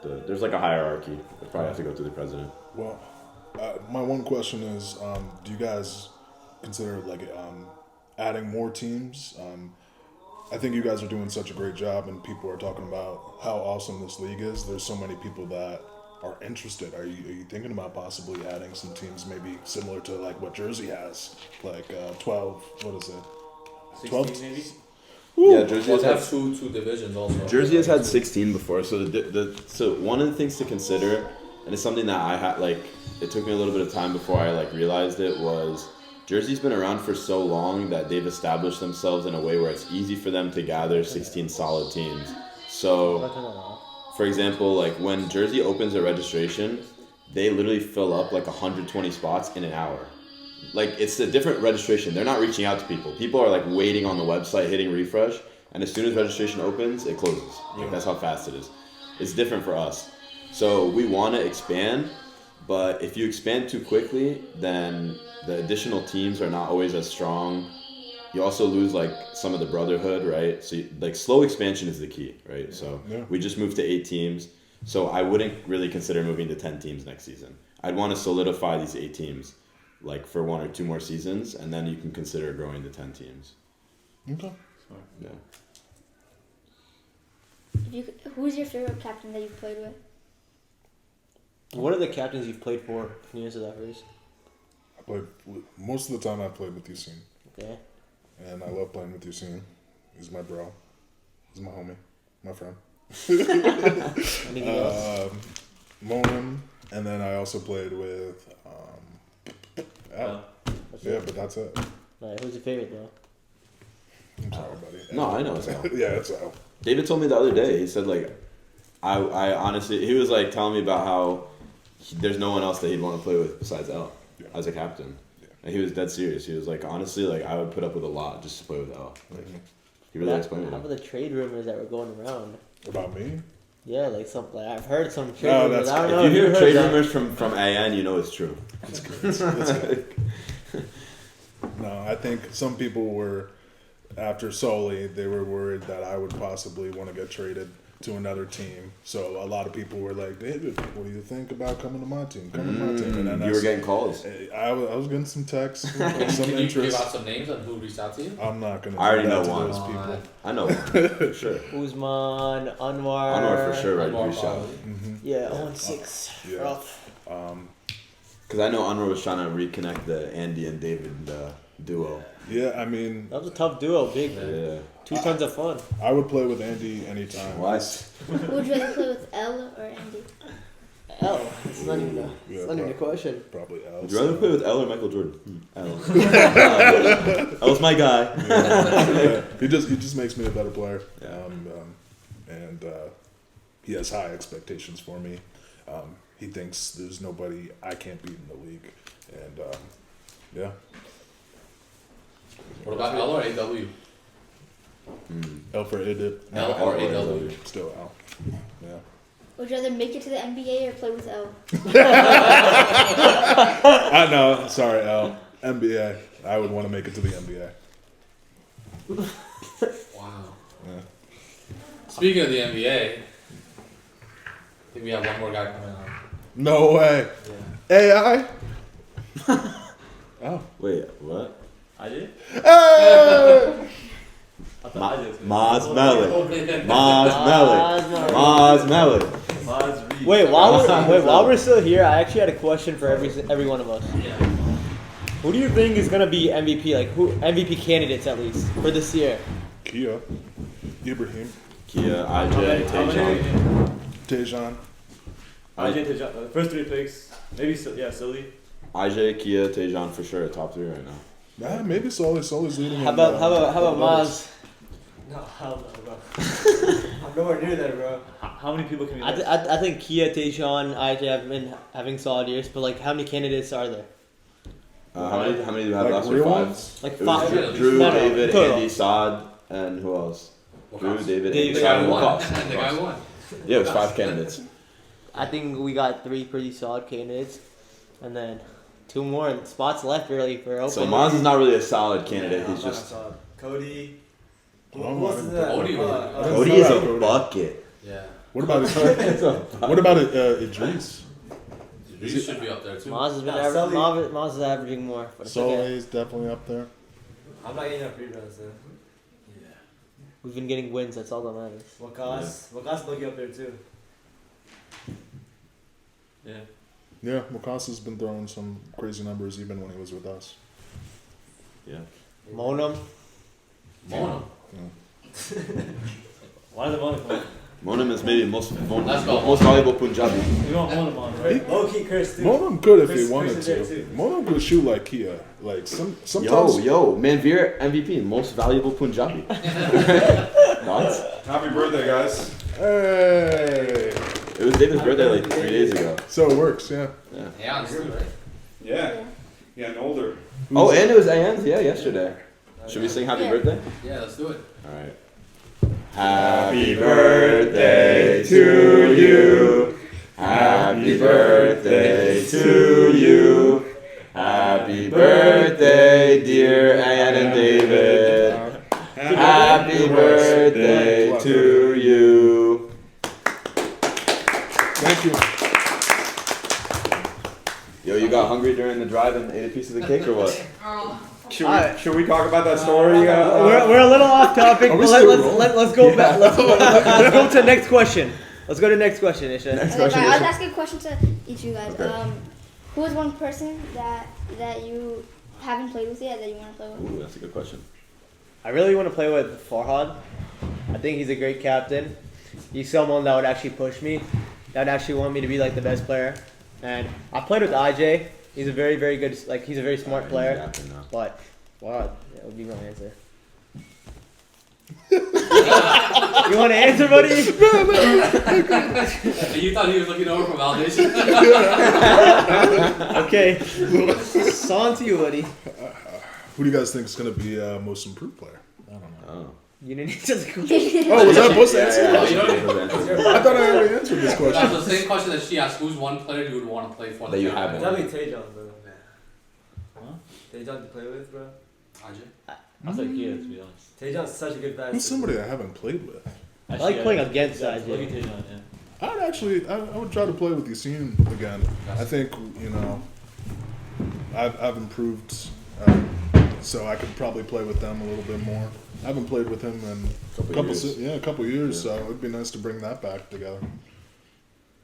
There's like a hierarchy. We probably have to go through the president. Well, my one question is, do you guys consider like adding more teams? I think you guys are doing such a great job, and people are talking about how awesome this league is. There's so many people that are interested. Are you thinking about possibly adding some teams, maybe similar to like what Jersey has, like 12? What is it? 16 maybe. Yeah, Jersey Well, has they had have two divisions also. Jersey has had 16 before, so so one of the things to consider, and it's something that I had like, it took me a little bit of time before I like realized it, was Jersey's been around for so long that they've established themselves in a way where it's easy for them to gather 16 solid teams. So, for example, like when Jersey opens a registration, they literally fill up like 120 spots in an hour. Like it's a different registration. They're not reaching out to people. People are like waiting on the website, hitting refresh, and as soon as registration opens, it closes. Like that's how fast it is. It's different for us. So we want to expand, but if you expand too quickly, then the additional teams are not always as strong. You also lose like some of the brotherhood, right? So like slow expansion is the key, right? So we just moved to 8 teams. So I wouldn't really consider moving to 10 teams next season. I'd want to solidify these 8 teams like for 1 or 2 more seasons, and then you can consider growing to 10 teams. Okay. Yeah. Who's your favorite captain that you've played with? What are the captains you've played for? Can you answer that first? Most of the time I played with Yassine, Okay. and I love playing with Yassine. He's my bro. He's my homie, my friend. Anything else? Monin, and then I also played with Al. That's Yeah, it. but that's it. Alright, who's your favorite though? I'm sorry, buddy. No, I know it's Al. Yeah, it's Al. David told me the other day, he said like, I honestly, he was like telling me about how there's no one else that he'd want to play with besides Al as a captain. Yeah. And he was dead serious. He was like, honestly, like I would put up with a lot just to play with Al. Like, he really explained it. How about the trade rumors that were going around? About me? Yeah, like some, like I've heard some trade No, rumors. that's I don't know If you hear heard trade that. rumors from AN, you know it's true. That's good. No, I think some people were, after Soli, they were worried that I would possibly want to get traded to another team. So a lot of people were like, David, what do you think about coming to my team? Come to my team. And then You were getting calls. I was getting some texts, some Can you give interest. out some names on who reached out to you? I'm not going to I already do that know to one. those people. I know one, for sure. Usman, Anwar. Anwar for sure, right? Anwar Reached out. probably. Yeah, 0-6. Yeah. Rough. Because I know Anwar was trying to reconnect the Andy and David duo. Yeah, I mean, That was a tough duo, big. Yeah. 2 tons of fun. I would play with Andy anytime. What? Would you rather play with L or Andy? L. It's not even a, Yeah, it's not even a question. Probably L. Would you rather play with L or Michael Jordan? L. L's my guy. Yeah. He just makes me a better player. Yeah. And he has high expectations for me. He thinks there's nobody I can't beat in the league. And yeah. What about L or AW? L for AW. L or AW. Still L. Yeah. Would you rather make it to the NBA or play with L? I know. Sorry, L. NBA. I would want to make it to the NBA. Wow. Yeah. Speaking of the NBA, I think we have one more guy coming on. No way. AI? Oh. Wait, what? I did? Hey! I thought I did. Maz Melly. Maz Melly. Maz Melly. Maz Reed. Wait, while we're still here, I actually had a question for every one of us. Yeah. Who do you think is gonna be MVP? Like who MVP candidates at least for this year? Kia. Ibrahim. Kia, IJ, Tajon. Tejan. IJ to the first 3 picks. Maybe Silly. IJ, Kia, Tajon for sure. Top 3 right now. Nah, maybe Sully's leading. How about Maz? No, hell no, bro. I'm nowhere near there, bro. How many people can we list? I think Kia, Tayshaun, IJ have been having solid years, but like how many candidates are there? How many do you have Like last real year? 5? ones? Like It was 5. Drew, No, David, total. Andy, Saad, and who else? Drew, David, David. Andy, The Saad, guy and won. Wakas. The guy won. Yeah, it was 5 candidates. I think we got 3 pretty solid candidates, and then 2 more spots left really for open. So Maz is not really a solid candidate. He's just Cody. Oh, Who else is that? Cody was- Cody is a bucket. Yeah. What about Idris? He should be up there too. Maz has been Nah, Sully- Maz is averaging more. But it's okay. Sully's definitely up there. I'm not getting enough rebounds then. We've been getting wins. That's all that matters. Wakas looking up there too. Yeah. Yeah, Mukasa's been throwing some crazy numbers even when he was with us. Yeah. Monum. Mono. Why the Monum come? Monum is maybe most go. most valuable Punjabi. We want Monum on, right? Low key Chris too. Monum could if Chris- he wanted Chris is to. there too. Monum could shoot like Kia. Like sometimes. Yo, Manveer MVP, most valuable Punjabi. Thoughts? Happy birthday, guys. Hey. It was David's birthday like 3 days ago. So it works, yeah. Yeah, honestly, right? Yeah. Yeah, and older. Oh, and it was Ayan's, yeah, yesterday. Should we sing happy Yeah. birthday? Yeah, let's do it. Alright. Happy birthday to you. Happy birthday to you. Happy birthday, dear Ayan and David. Happy birthday to you. Thank you. Yo, you got hungry during the drive and ate a piece of the cake or what? Should we talk about that story? We're a little off topic. Are we But still let's go back. Let's go to the next question. Let's go to the next question, Isha. Next Okay, question fine. I'll is. ask a question to each of you guys. Okay. Who is one person that you haven't played with yet that you want to play with? Ooh, that's a good question. I really want to play with Farhad. I think he's a great captain. He's someone that would actually push me. That would actually want me to be like the best player. And I played with IJ. He's a very, very good, like he's a very smart player. But Farhad, that would be my answer. You want to answer, buddy? You thought he was looking over for validation? Okay. It's on to you, buddy. Who do you guys think is going to be most improved player? I don't know. Oh. You didn't answer the question. Oh, was I supposed to answer? Yeah, you I thought I already answered this question. That's the same question that she asked. Who's one player you would want to play for? That you haven't. Definitely Tajon, bro. Huh? Tajon to play with, bro. Ajay? I'll say Kia, to be honest. Tajon's such a good basketball. Who's somebody I haven't played with? I like playing against Look IJ. at Tajon, yeah. I would try to play with Yassine again. I think, I've improved, so I could probably play with them a little bit more. I haven't played with him in a couple years, so it'd be nice to bring that back together.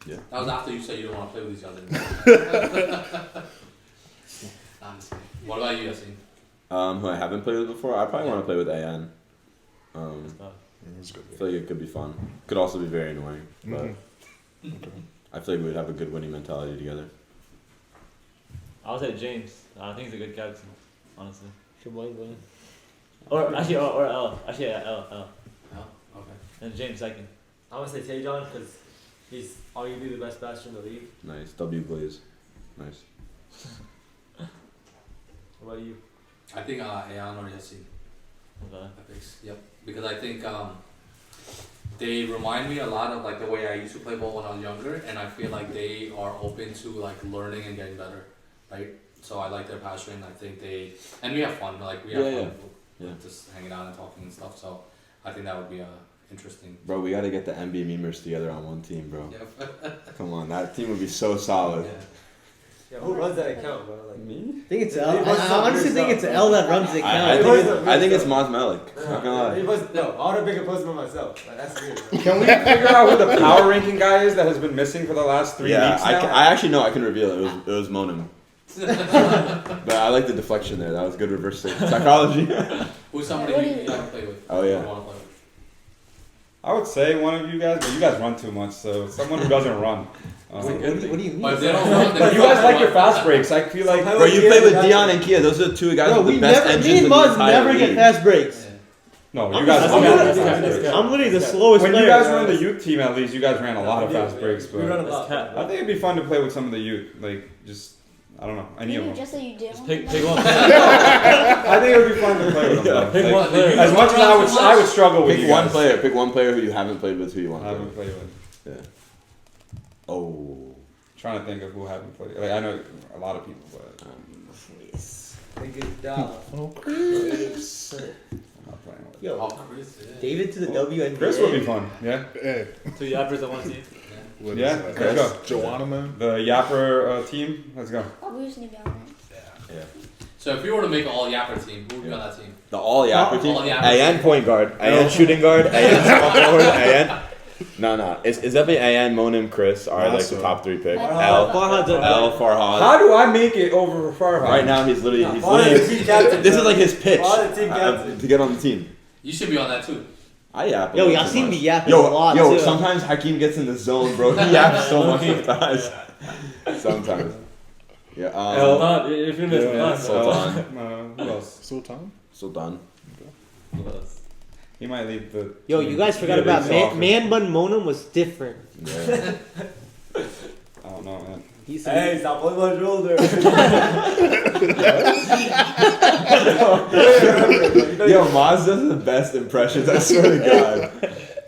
Yeah. That was after you said you don't want to play with these guys anymore. Honestly. What about you, Yassine? Who I haven't played with before? I probably want to play with Ayan. It was a good I feel like it could be fun. Could also be very annoying, but Mhm. I feel like we would have a good winning mentality together. I would say James. I think he's a good captain, honestly. Shaboing, boing. Or actually, or L. Actually, yeah, L. Oh, okay. And James second. I would say Tajon because he's arguably the best basher in the league. Nice. W Blaze. Nice. What about you? I think Ayan or Yassin. Okay. Epics. Yep. Because I think they remind me a lot of like the way I used to play ball when I was younger, and I feel like they are open to like learning and getting better, right? So I like their passion. I think and we have fun. Like we have fun, Yeah. just hanging out and talking and stuff. So I think that would be interesting. Bro, we gotta get the NBA memers together on one team, bro. Yep. Come on, that team would be so solid. Yeah. Yeah, who runs that account, bro? Like Me? I think it's It L. was I some honestly weird think stuff. it's L that runs the I account. think it's Maz Malik. Not gonna lie. It was, no, I want to make a post about myself. Like, that's weird. Bro. Can we figure out who the power ranking guy is that has been missing for the last 3 Yeah, weeks now? I actually know. I can reveal it. It was Monim. But I like the deflection there. That was good reverse psychology. Who's somebody What do you you- haven't played with? Oh, yeah. You wanna play with? I would say one of you guys, but you guys run too much, so someone who doesn't run. What do you mean? But if they don't run, But you guys like your fast breaks. I feel like. Bro, you play with Dion and Kia. Those are the two guys Bro, with we the best never, engines me and in the Muzz entire never league. get fast breaks. Yeah. No, you I'm guys just- don't I'm have gonna- fast breaks. I'm literally the slowest When player. you guys were in the youth team, at least you guys ran a lot of We do, fast breaks. We run a But lot. Cat. I think it'd be fun to play with some of the youth. Like just, I don't know, any of You them. just so you did. Just one pick of them? one. I think it would be fun to play with them. Pick though. one Like, player. as much as I would struggle with Pick you one guys. player. Pick one player who you haven't played with, who you want I to play haven't with. played with. Yeah. Oh. Trying to think of who I haven't played. Like I know a lot of people, but Think it's down. Oh, Chris. I'm not playing with. Yo, Oh, Chris, yeah. David to the WNBA. Chris would be fun. Yeah. Hey, Two yappers on one team. what Yeah, is that? let's go. Joanna, man. The Yapper team. Let's go. Oh, we just need to be on there. So if you were to make an all yapper team, who would be on that team? The all yapper team. All yapper AN team. point guard. AN shooting guard. AN small forward. AN. No. It's definitely AN, Monim, Chris are like the Awesome. top 3 picks. Farhad. L, Farhad. How do I make it over Farhad? Right now he's literally the team captain. this is like his pitch Farhad the team captain. to get on the team. You should be on that too. I yap. a Yo, little y'all too seen much. me yapping a lot Yo, too. sometimes Hakeem gets in the zone, bro. He yaps so much with guys. Sometimes. Yeah. Not if you miss Yeah. one. Sultan. Who else? Sultan? Sultan. Who else? He might leave the. Yo, you guys forgot Yeah, about he's Man, off. Man Bun Monum was different. Yeah. I don't know, man. He's Hey, stop pulling my shoulder. Yo, Maz does the best impressions. I swear to God.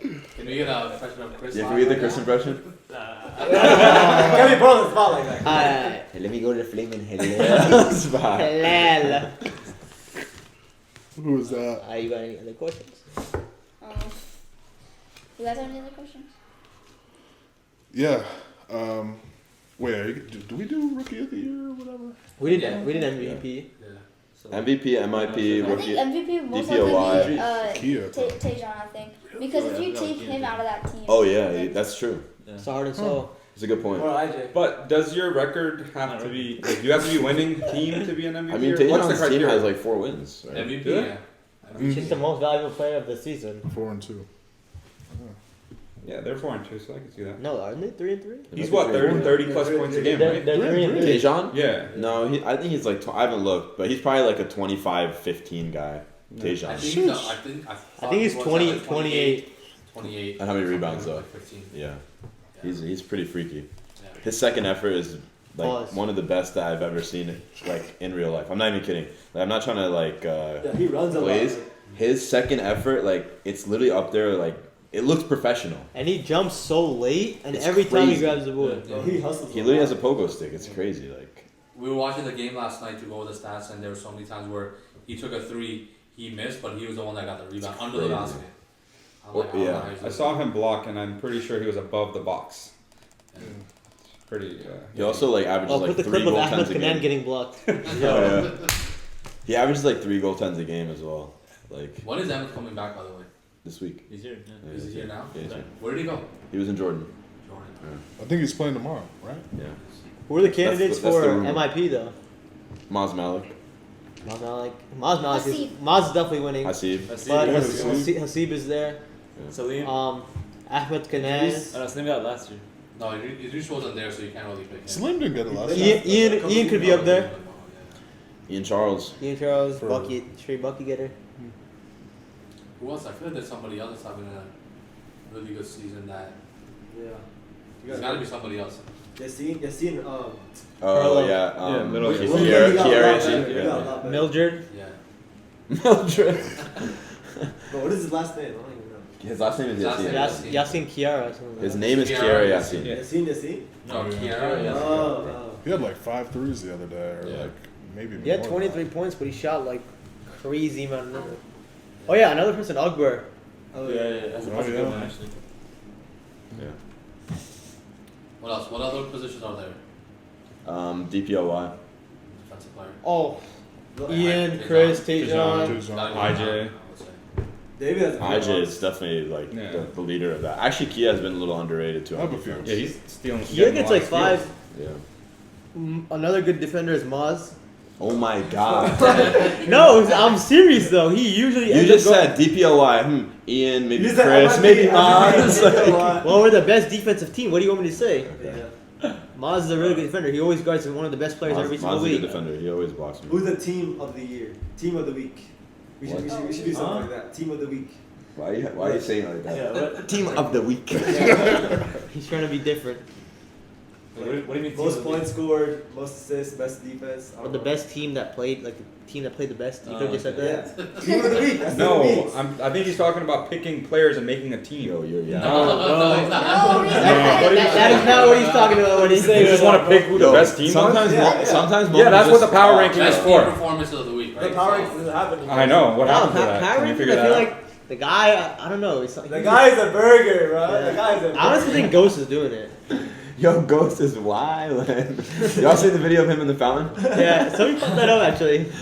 Can we get a impression of Chris? Yeah, can we get the Chris impression? Can we put on the spot like that? Hey, let me go to the flaming hell. Spot. Halal. Who is that? You got any other questions? You guys have any other questions? Yeah. Wait, do we do Rookie of the Year or whatever? We did MVP. MVP, MIP, I rookie. think MVP most DPOY. likely be Kia. Tajon, I think. Because if you take him out of that team. Oh yeah, that's true. It's hard and so. It's a good point. Or IJ. But does your record have to be? Like, do you have to be winning team to be an MVP? I mean, or what's the Tajon's team criteria? has like 4 wins. Right? MVP. Yeah. Yeah. She's the most valuable player of the season. 4-2. Yeah, they're 4-2, so I can see that. No, aren't they 3-3? He's what 30 plus points a game, They're right? 3-3. Tajon? Yeah. No, I think he's like I haven't looked, but he's probably like a 25-15 guy. I Tajon. think, I think he's thought 20, he was at, like, 28. 28. And how many rebounds though? Like 15. Yeah, he's pretty freaky. Yeah. His second effort is like Pause. one of the best that I've ever seen, like in real life. I'm not even kidding. Like I'm not trying to like Yeah, he runs a lot. Blaze. His second effort, like it's literally up there. Like it looks professional. And he jumps so late, and It's every time he crazy. grabs the ball. Yeah. He hustles. He literally has a pogo stick. It's crazy. Like We were watching the game last night to go over the stats, and there were so many times where he took a 3, he missed, but he was the one that got the rebound under the crazy. basket. I'm Well, like, I don't know yeah. how he's I doing saw him block, and I'm pretty sure he was above the box. it. Pretty. he also like averages Oh, like put the 3 clip of goal Ahmed tens a Kanan game. getting blocked. Oh, yeah. He averages like 3 goal tens a game as well. Like When is Emmett coming back, by the way? this week. He's here. Yeah. Yeah, Is he he's here now? Yeah, he's here. Where did he go? He was in Jordan. Jordan. I think he's playing tomorrow, right? Yeah. Who are the candidates That's the for rumor. MIP though? Maz Malik. Maz is definitely winning. Hasib. But Hasib is there. Salim. Ahmed Kanaz. I know Salim got last year. No, Idris wasn't there, so you can't really pick him. Slim didn't get it last time. Ian could be up there. Ian Charles. Bucky, straight Bucky getter. Who else? I feel like there's somebody else that's having a really good season that. Yeah. There's gotta be somebody else. Yassine, Oh yeah. middle. Kiara. Mildred. Yeah. Mildred. but what is his last name? I don't even know. His last name is His last name Yassine. is- Yasin Kiara. His name is Kiara Yassine. Yassine? No, Oh, yeah. Kiara. Yes. Oh. He had like 5 threes the other day, or Yeah. like maybe He had more. 23 points, but he shot like crazy amount of numbers. Oh yeah, another person, Akbar. Oh, Yeah. That's a good yeah. one actually. What else? What other positions are there? DPOY. Defensive player. Oh, Look, Ian, Chris, Tejan. Tajon. Gotta go IJ. down, I would say. David has a good IJ one. is definitely like Yeah. the leader of that. Actually, Kia has been a little underrated too. I have on a few. defense. Yeah, he's stealing. Kia gets like 5. Yeah. Another good defender is Maz. Oh my God. No, I'm serious though. He usually You ends just up said DPOY. Ian, maybe You said Chris, MIP, maybe MIP, Maz. MIP. Well, we're the best defensive team. What do you want me to say? Yeah. Maz is a really good defender. He always guards one of the best players every Maz single is a good week. defender. He always blocks me. Who's the team of the year? Team of the week. We should do something like that. Team of the week. Why are you saying it like that? Yeah. What, Team of the week. He's trying to be different. what do you mean? Most team of the points scored, most assists, best defense. I Or don't the know. best team that played, like the team that played the best. You could have just said that. Yeah. Team of the week. That's No, what it means. I think he's talking about picking players and making a team. Yo, you're yeah. No, he's not. That is not what he's talking about when he's You saying just want to pick who the best team Sometimes, was? sometimes. Yeah, that's what the power rank. ranking is Best team for. performance of the week, right? The power ranking doesn't happen anymore. I know. What happened to No, that? Power Can you Rankings, figure I that feel out? like the guy, I don't know. It's like, The guy's a burger, bro. Yeah. The guy's a burger. I honestly think Ghost is doing it. Yo, Ghost is wild. Y'all seen the video of him in the fountain? Yeah, somebody put that up actually.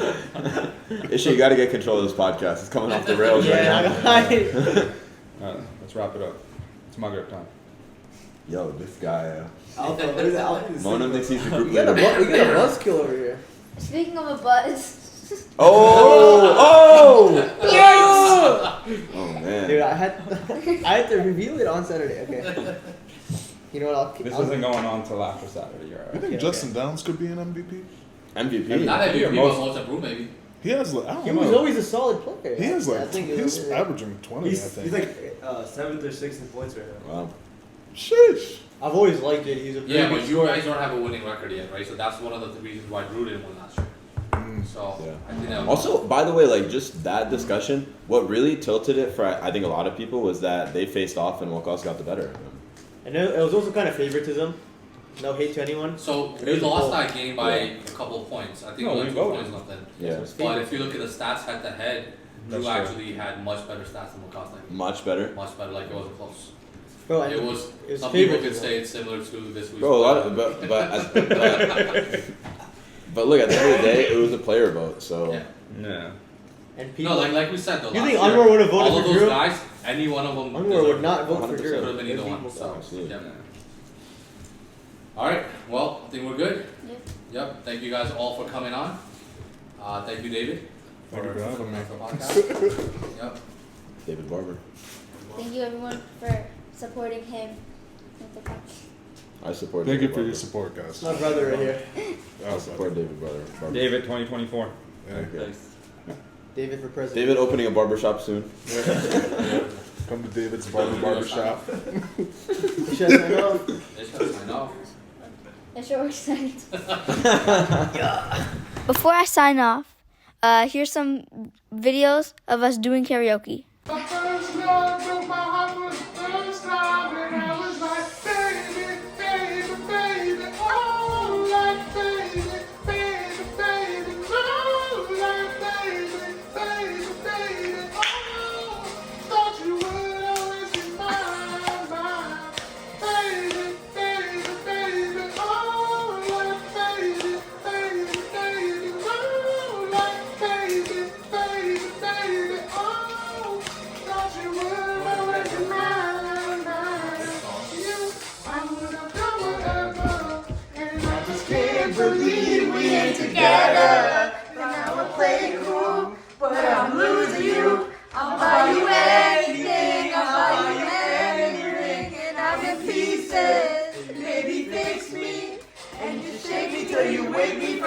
Isha, you gotta get control of this podcast. It's coming off the rails right now. Yeah, Let's wrap it up. It's mug time. Yo, this guy. Alpha, what is it? Alpha is Mona thinks he's the group we got a leader. buzzkill over here. Speaking of a buzz. Oh man. Dude, I had to reveal it on Saturday. Okay. You know what? This I'll isn't going on till after Saturday. You're You alright. think Okay, Justin Downs could be an MVP? MVP. Not Maybe MVP, but most- most improved, maybe. He has like I He don't was know. always a solid player. He is I like think it he's was- averaging 20. I He's think. like 7th or 6th in points right now. Wow. Sheesh. I've always liked it. He's a Yeah, very but good you scorer. guys don't have a winning record yet, right? So that's one of the reasons why Drew didn't win last year. So Yeah. I think that Also, by the way, like just that discussion, what really tilted it for I think a lot of people was that they faced off and Wilcox got the better of them. And it was also kind of favoritism. No hate to anyone. So It we was a lost goal. that game by a couple of points. I think No, only we 2 voted. points nothing. Yeah. But if you look at the stats head to head, Drew That's true. actually had much better stats than Lacoste that game. Much better. Much better, like it wasn't close. Bro, and It was. it was Some people could favoritism. say it's similar to this week's. Bro, a lot of but look, at the end of the day, it was a player vote, so Yeah. Yeah. And people. No, like we said though. You last think year, Anwar would have voted all of for those Drew? guys, any one of them. Anwar deserved would it. not vote for 100%. Drew. Could have been either There's one. people So, Absolutely. yeah. All right. Well, I think we're good. Yep. Yep. Thank you guys all for coming on. Thank you, David. Thank you for having me. the podcast. Yep. David Barber. Thank you everyone for supporting him with the podcast. I support Thank you David for your Barber. support, guys. My brother right here. I support David Barber. David 2024. Yeah. Okay. David for president. David opening a barbershop soon. Come to David's barber shop. You should sign off. They should sign off. That's your excited. Before I sign off, here's some videos of us doing karaoke. The first love broke my heart was the first time, and I was like, baby, baby, baby, oh, like baby, baby, baby, oh, like baby, baby, baby, oh, thought you would always be mine, mine, baby, baby, baby, oh, like baby, baby, baby, oh, like baby, baby, baby, oh. Thought you would always be mine, mine. You, I would have done whatever, and I just can't believe we ain't together. But now we're playing.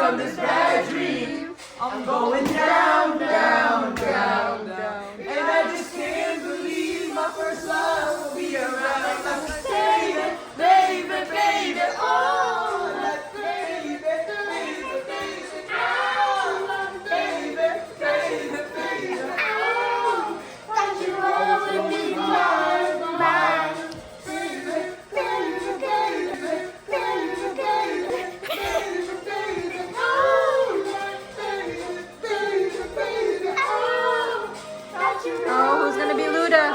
from this bad dream. I'm going down, down, down, down. And I just can't believe my first love will be around. Like, baby, baby, baby, oh, like, baby, baby, baby, oh, baby, baby, baby, oh, that you always be mine, mine. Baby, baby, baby, baby, baby, baby, baby, oh, like, baby, baby, baby, oh, that you Oh, who's gonna be Luda?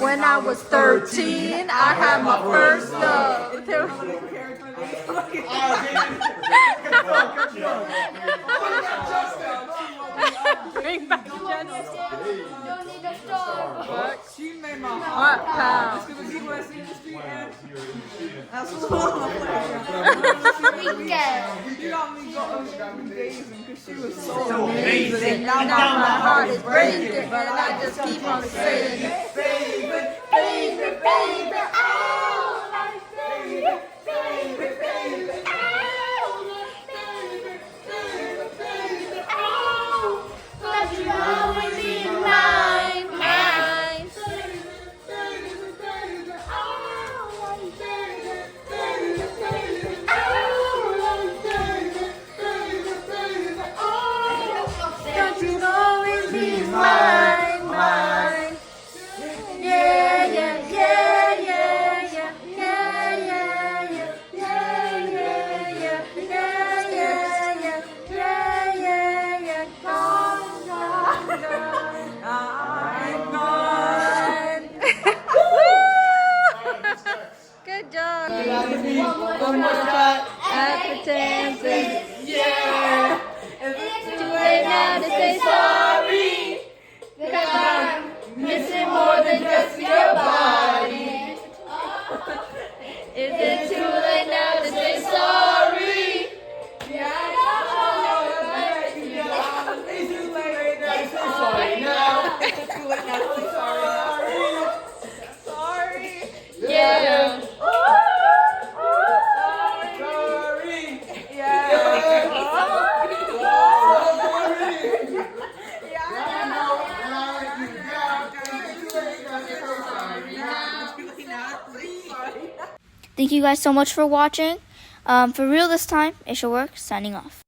When I was 13, I had my first love. Bring back the Genesis. Don't need a Starbucks. She made my Heart heart pound. pound. It's gonna be West Industry and that's what's on my playground. Weekend. You got me going gazing because she was so Amazing. Now my heart is breaking, and I just keep on saying, baby, baby, baby, oh, like baby, baby, baby, oh, like baby, baby, baby, oh, that you always be mine, mine. Baby, baby, baby, oh, like baby, baby, baby, oh, like baby, baby, baby, oh, that you always be mine, mine. Yeah, yeah, yeah, yeah, yeah, yeah, yeah, yeah, yeah, yeah, yeah, yeah, yeah, yeah, yeah, gone, gone, gone, I'm gone. good job. One more shot at pretending. yeah. It's too late now to say sorry, 'cause I'm missing more than just your body. Is it too late now to say sorry? Yeah, I know. It's too late now to say sorry now. It's too late now to say sorry. Sorry. Yeah. Sorry. Yeah. Thank you guys so much for watching. For real this time, it should work. Signing off.